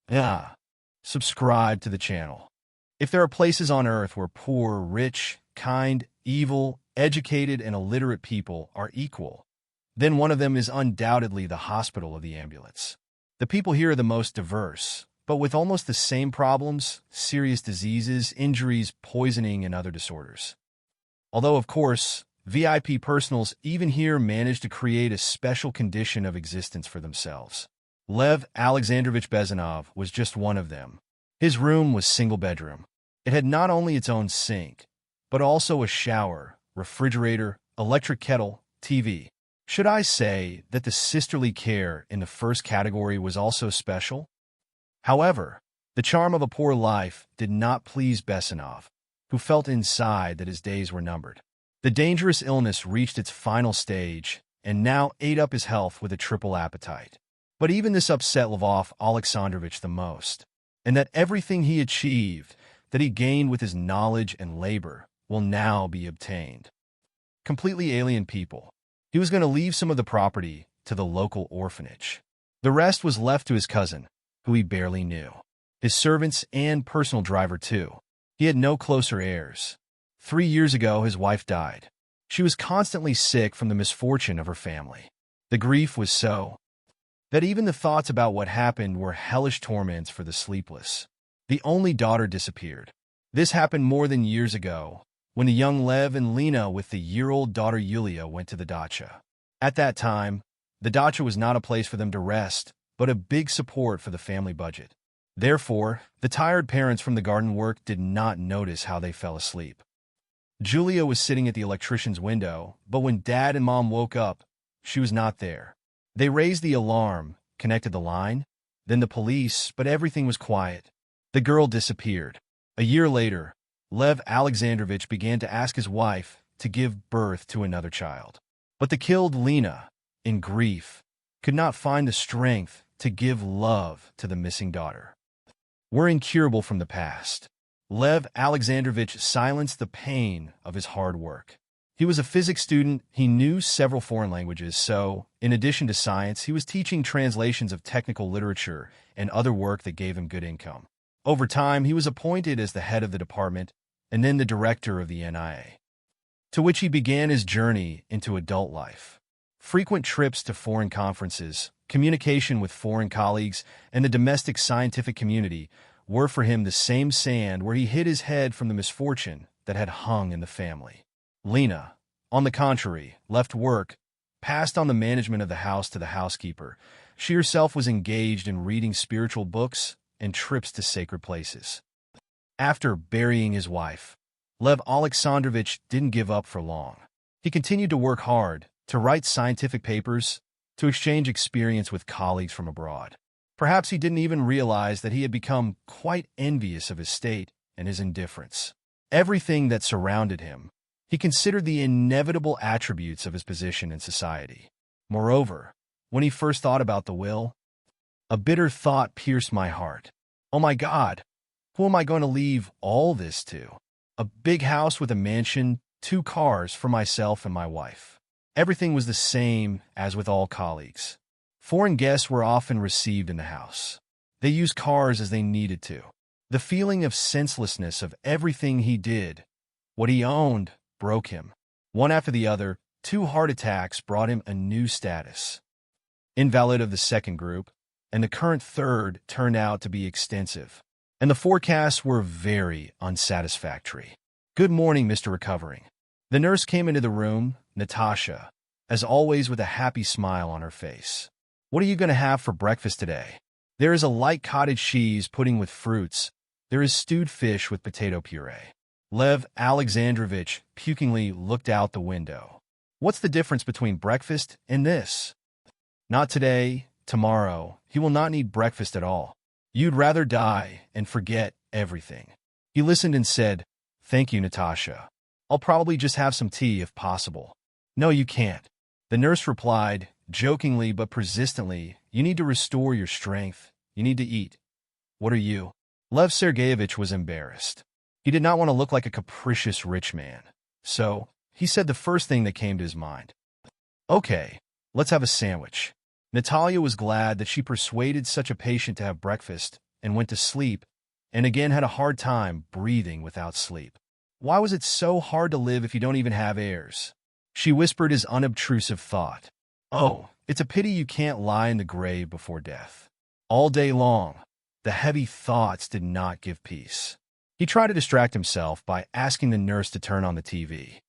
Yeah, subscribe to the channel. If there are places on Earth where poor, rich, kind, evil, educated, and illiterate people are equal, then one of them is undoubtedly the hospital of the ambulance. The people here are the most diverse, but with almost the same problems: serious diseases, injuries, poisoning, and other disorders. Although, of course, VIP personals even here manage to create a special condition of existence for themselves. Lev Alexandrovich Bezanov was just one of them. His room was single bedroom. It had not only its own sink, but also a shower, refrigerator, electric kettle, TV. Should I say that the sisterly care in the first category was also special? However, the charm of a poor life did not please Bezanov, who felt inside that his days were numbered. The dangerous illness reached its final stage and now ate up his health with a triple appetite. But even this upset Lvov Alexandrovich the most, and that everything he achieved, that he gained with his knowledge and labor, will now be obtained. Completely alien people. He was going to leave some of the property to the local orphanage. The rest was left to his cousin, who he barely knew. His servants and personal driver, too. He had no closer heirs. 3 years ago, his wife died. She was constantly sick from the misfortune of her family. The grief was so that even the thoughts about what happened were hellish torments for the sleepless. The only daughter disappeared. This happened more than years ago, when the young Lev and Lena with the year-old daughter Yulia went to the dacha. At that time, the dacha was not a place for them to rest, but a big support for the family budget. Therefore, the tired parents from the garden work did not notice how they fell asleep. Julia was sitting at the electrician's window, but when Dad and Mom woke up, she was not there. They raised the alarm, connected the line, then the police, but everything was quiet. The girl disappeared. A year later, Lev Alexandrovich began to ask his wife to give birth to another child. But the killed Lena, in grief, could not find the strength to give love to the missing daughter. We're incurable from the past. Lev Alexandrovich silenced the pain of his hard work. He was a physics student. He knew several foreign languages, so, in addition to science, he was teaching translations of technical literature and other work that gave him good income. Over time, he was appointed as the head of the department and then the director of the NIA, to which he began his journey into adult life. Frequent trips to foreign conferences, communication with foreign colleagues, and the domestic scientific community were for him the same sand where he hid his head from the misfortune that had hung in the family. Lena, on the contrary, left work, passed on the management of the house to the housekeeper. She herself was engaged in reading spiritual books and trips to sacred places. After burying his wife, Lev Alexandrovich didn't give up for long. He continued to work hard, to write scientific papers, to exchange experience with colleagues from abroad. Perhaps he didn't even realize that he had become quite envious of his state and his indifference. Everything that surrounded him, he considered the inevitable attributes of his position in society. Moreover, when he first thought about the will, a bitter thought pierced my heart. Oh my God, who am I going to leave all this to? A big house with a mansion, 2 cars for myself and my wife. Everything was the same as with all colleagues. Foreign guests were often received in the house. They used cars as they needed to. The feeling of senselessness of everything he did, what he owned, broke him. One after the other, 2 heart attacks brought him a new status. Invalid of the second group, and the current third turned out to be extensive. And the forecasts were very unsatisfactory. Good morning, Mr. Recovering. The nurse came into the room, Natasha, as always with a happy smile on her face. What are you going to have for breakfast today? There is a light cottage cheese pudding with fruits. There is stewed fish with potato puree. Lev Alexandrovich pukingly looked out the window. What's the difference between breakfast and this? Not today, tomorrow. He will not need breakfast at all. You'd rather die and forget everything. He listened and said, Thank you, Natasha. I'll probably just have some tea if possible. No, you can't. The nurse replied, jokingly but persistently, You need to restore your strength. You need to eat. What are you? Lev Sergeyevich was embarrassed. He did not want to look like a capricious rich man. So, he said the first thing that came to his mind. Okay, let's have a sandwich. Natalia was glad that she persuaded such a patient to have breakfast, and went to sleep, and again had a hard time breathing without sleep. Why was it so hard to live if you don't even have heirs? She whispered his unobtrusive thought. Oh, it's a pity you can't lie in the grave before death. All day long, the heavy thoughts did not give peace. He tried to distract himself by asking the nurse to turn on the TV.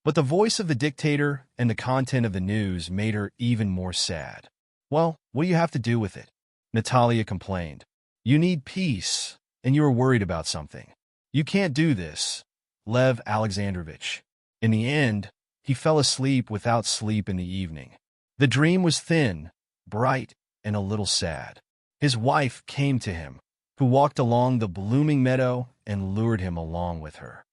But the voice of the dictator and the content of the news made her even more sad. Well, what do you have to do with it? Natalia complained. You need peace, and you are worried about something. You can't do this, Lev Alexandrovich. In the end, he fell asleep without sleep in the evening. The dream was thin, bright, and a little sad. His wife came to him, who walked along the blooming meadow and lured him along with her.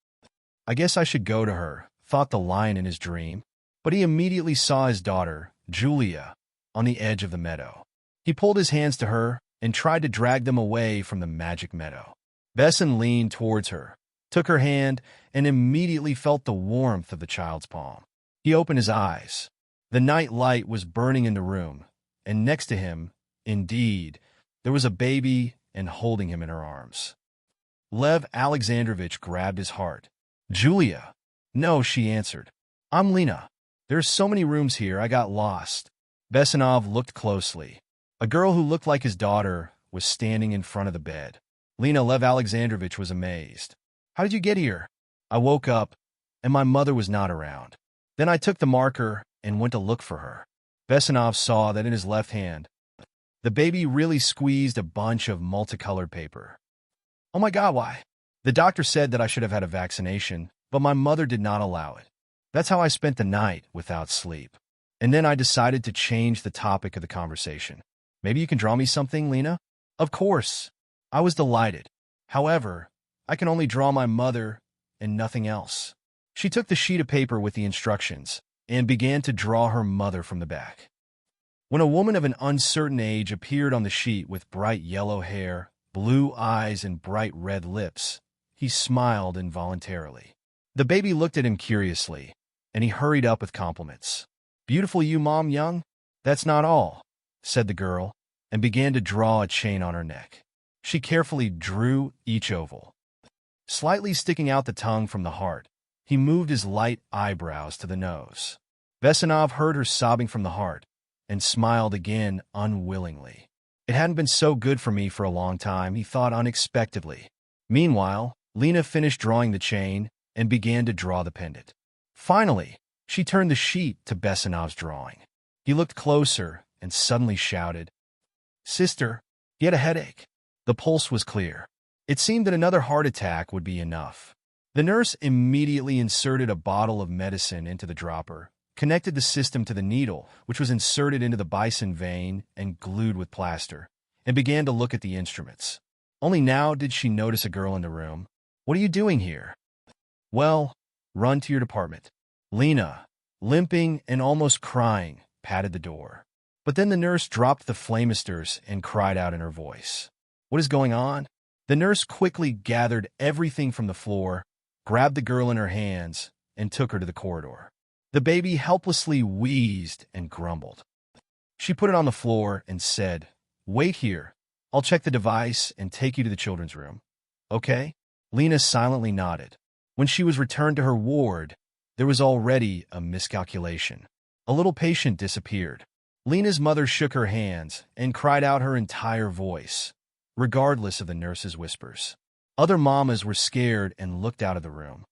I guess I should go to her, thought the lion in his dream, but he immediately saw his daughter, Julia, on the edge of the meadow. He pulled his hands to her and tried to drag them away from the magic meadow. Besan leaned towards her, took her hand, and immediately felt the warmth of the child's palm. He opened his eyes. The night light was burning in the room, and next to him, indeed, there was a baby and holding him in her arms. Lev Alexandrovich grabbed his heart. Julia. No, she answered. I'm Lena. There's so many rooms here, I got lost. Besanov looked closely. A girl who looked like his daughter was standing in front of the bed. Lena. Lev Alexandrovich was amazed. How did you get here? I woke up, and my mother was not around. Then I took the marker and went to look for her. Besanov saw that in his left hand, the baby really squeezed a bunch of multicolored paper. Oh my God, why? The doctor said that I should have had a vaccination, but my mother did not allow it. That's how I spent the night without sleep. And then I decided to change the topic of the conversation. Maybe you can draw me something, Lena? Of course. I was delighted. However, I can only draw my mother and nothing else. She took the sheet of paper with the instructions and began to draw her mother from the back. When a woman of an uncertain age appeared on the sheet with bright yellow hair, blue eyes, and bright red lips, he smiled involuntarily. The baby looked at him curiously, and he hurried up with compliments. Beautiful you, Mom Young? That's not all, said the girl, and began to draw a chain on her neck. She carefully drew each oval. Slightly sticking out the tongue from the heart, he moved his light eyebrows to the nose. Besanov heard her sobbing from the heart and smiled again unwillingly. It hadn't been so good for me for a long time, he thought unexpectedly. Meanwhile, Lena finished drawing the chain and began to draw the pendant. Finally, she turned the sheet to Besanov's drawing. He looked closer and suddenly shouted, Sister, he had a headache. The pulse was clear. It seemed that another heart attack would be enough. The nurse immediately inserted a bottle of medicine into the dropper, connected the system to the needle, which was inserted into the bison vein and glued with plaster, and began to look at the instruments. Only now did she notice a girl in the room. What are you doing here? Well, run to your department. Lena, limping and almost crying, patted the door. But then the nurse dropped the flamisters and cried out in her voice. What is going on? The nurse quickly gathered everything from the floor, grabbed the girl in her hands, and took her to the corridor. The baby helplessly wheezed and grumbled. She put it on the floor and said, Wait here. I'll check the device and take you to the children's room. Okay? Lena silently nodded. When she was returned to her ward, there was already a miscalculation. A little patient disappeared. Lena's mother shook her hands and cried out her entire voice, regardless of the nurse's whispers. Other mamas were scared and looked out of the room.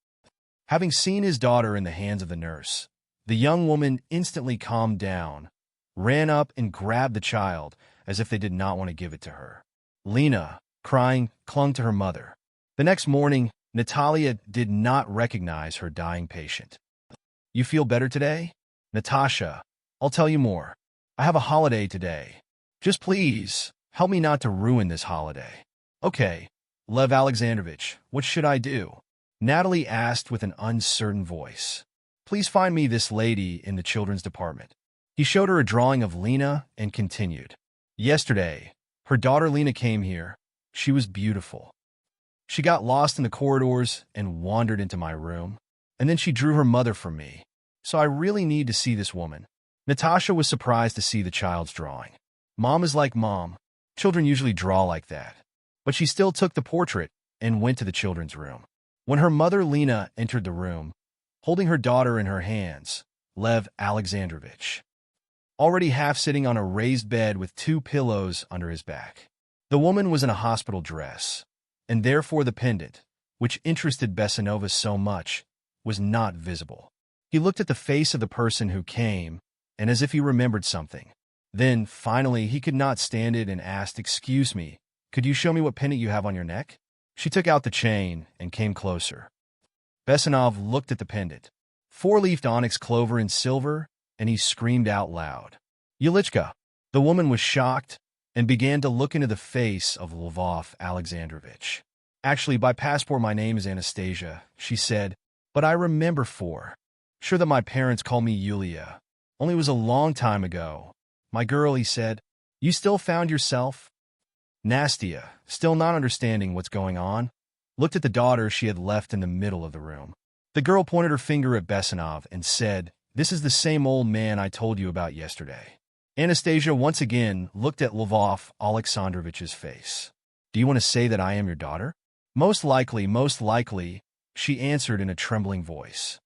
Having seen his daughter in the hands of the nurse, the young woman instantly calmed down, ran up and grabbed the child as if they did not want to give it to her. Lena, crying, clung to her mother. The next morning, Natalia did not recognize her dying patient. You feel better today? Natasha, I'll tell you more. I have a holiday today. Just please, help me not to ruin this holiday. Okay, Lev Alexandrovich, what should I do? Natalie asked with an uncertain voice. Please find me this lady in the children's department. He showed her a drawing of Lena and continued. Yesterday, her daughter Lena came here. She was beautiful. She got lost in the corridors and wandered into my room, and then she drew her mother from me. So I really need to see this woman. Natasha was surprised to see the child's drawing. Mom is like mom. Children usually draw like that. But she still took the portrait and went to the children's room. When her mother Lena entered the room, holding her daughter in her hands, Lev Alexandrovich, already half sitting on a raised bed with 2 pillows under his back. The woman was in a hospital dress, and therefore the pendant, which interested Besanova so much, was not visible. He looked at the face of the person who came, and as if he remembered something. Then, finally, he could not stand it and asked, "Excuse me, could you show me what pendant you have on your neck?" She took out the chain and came closer. Besanov looked at the pendant. 4-leafed onyx clover in silver, and he screamed out loud, "Yulichka!" The woman was shocked and began to look into the face of Lvov Alexandrovich. "Actually, by passport my name is Anastasia," she said, "but I remember sure that my parents call me Yulia. Only it was a long time ago. My girl," he said, "you still found yourself?" Nastia, still not understanding what's going on, looked at the daughter she had left in the middle of the room. The girl pointed her finger at Besanov and said, "This is the same old man I told you about yesterday." Anastasia once again looked at Lvov Alexandrovich's face. "Do you want to say that I am your daughter?" Most likely, she answered in a trembling voice.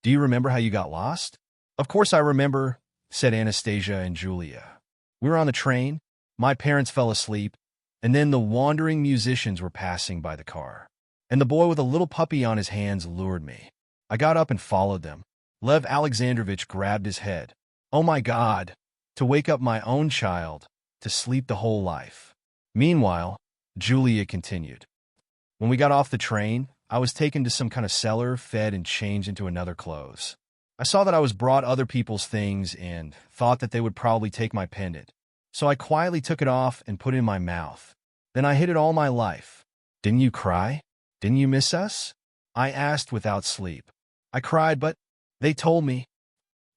"Do you remember how you got lost?" "Of course I remember," said Anastasia and Julia. "We were on the train, my parents fell asleep, and then the wandering musicians were passing by the car. And the boy with a little puppy on his hands lured me. I got up and followed them." Lev Alexandrovich grabbed his head. "Oh my God, to wake up my own child, to sleep the whole life." Meanwhile, Julia continued, "When we got off the train, I was taken to some kind of cellar, fed and changed into another clothes. I saw that I was brought other people's things and thought that they would probably take my pendant. So I quietly took it off and put it in my mouth. Then I hid it all my life." "Didn't you cry? Didn't you miss us?" I asked without sleep. "I cried, but they told me."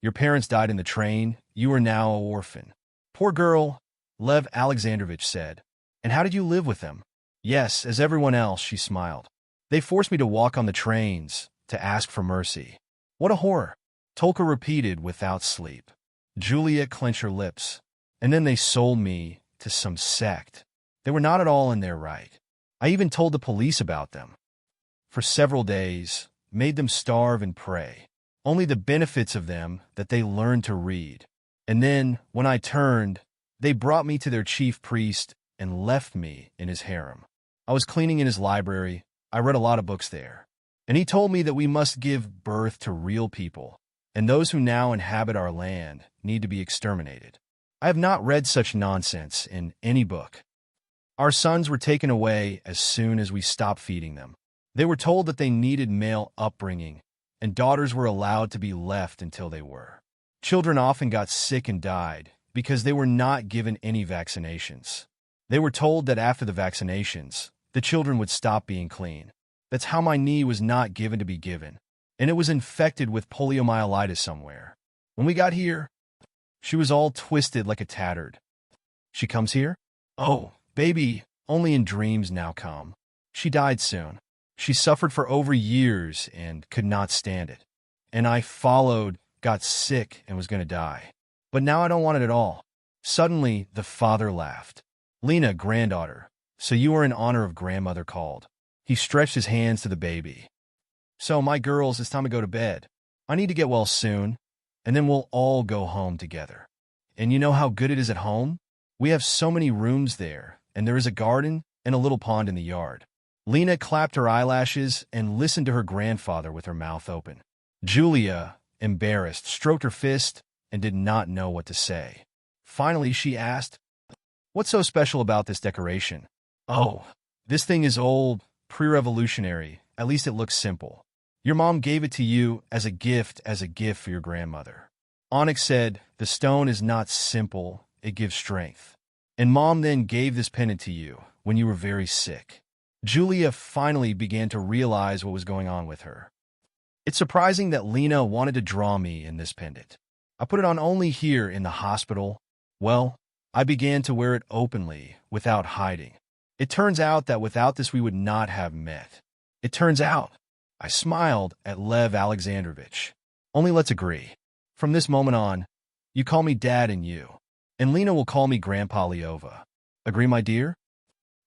"Your parents died in the train. You are now an orphan." "Poor girl," Lev Alexandrovich said. "And how did you live with them?" "Yes, as everyone else," she smiled. "They forced me to walk on the trains, to ask for mercy." "What a horror," Tolka repeated without sleep. Julia clenched her lips. "And then they sold me to some sect. They were not at all in their right. I even told the police about them. For several days, made them starve and pray. Only the benefits of them that they learned to read. And then, when I turned, they brought me to their chief priest and left me in his harem. I was cleaning in his library. I read a lot of books there. And he told me that we must give birth to real people, and those who now inhabit our land need to be exterminated. I have not read such nonsense in any book. Our sons were taken away as soon as we stopped feeding them. They were told that they needed male upbringing, and daughters were allowed to be left until they were. Children often got sick and died because they were not given any vaccinations. They were told that after the vaccinations, the children would stop being clean. That's how my knee was not given to be given, and it was infected with poliomyelitis somewhere. When we got here, she was all twisted like a tattered. She comes here? Oh, baby, only in dreams now come. She died soon. She suffered for over years and could not stand it. And I followed, got sick, and was going to die. But now I don't want it at all." Suddenly, the father laughed. "Lena, granddaughter, so you are in honor of grandmother called." He stretched his hands to the baby. "So, my girls, it's time to go to bed. I need to get well soon, and then we'll all go home together. And you know how good it is at home? We have so many rooms there, and there is a garden and a little pond in the yard." Lena clapped her eyelashes and listened to her grandfather with her mouth open. Julia, embarrassed, stroked her fist and did not know what to say. Finally, she asked, "What's so special about this decoration?" "Oh, this thing is old, pre-revolutionary. At least it looks simple. Your mom gave it to you as a gift for your grandmother." Onyx said, "The stone is not simple, it gives strength. And Mom then gave this pendant to you when you were very sick." Julia finally began to realize what was going on with her. "It's surprising that Lena wanted to draw me in this pendant. I put it on only here in the hospital. Well, I began to wear it openly, without hiding. It turns out that without this we would not have met. It turns out." I smiled at Lev Alexandrovich. "Only let's agree. From this moment on, you call me Dad and Lena will call me Grandpa Leova. Agree, my dear?"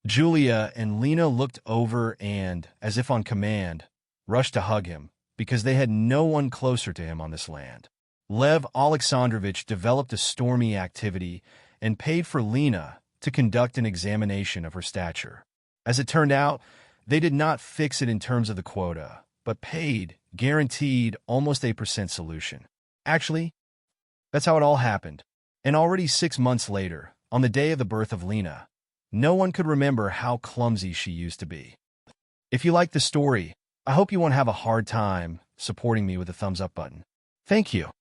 Julia and Lena looked over and, as if on command, rushed to hug him because they had no one closer to him on this land. Lev Alexandrovich developed a stormy activity and paid for Lena to conduct an examination of her stature. As it turned out, they did not fix it in terms of the quota, but paid, guaranteed, almost 8% solution. Actually, that's how it all happened. And already 6 months later, on the day of the birth of Lena, no one could remember how clumsy she used to be. If you like the story, I hope you won't have a hard time supporting me with a thumbs up button. Thank you.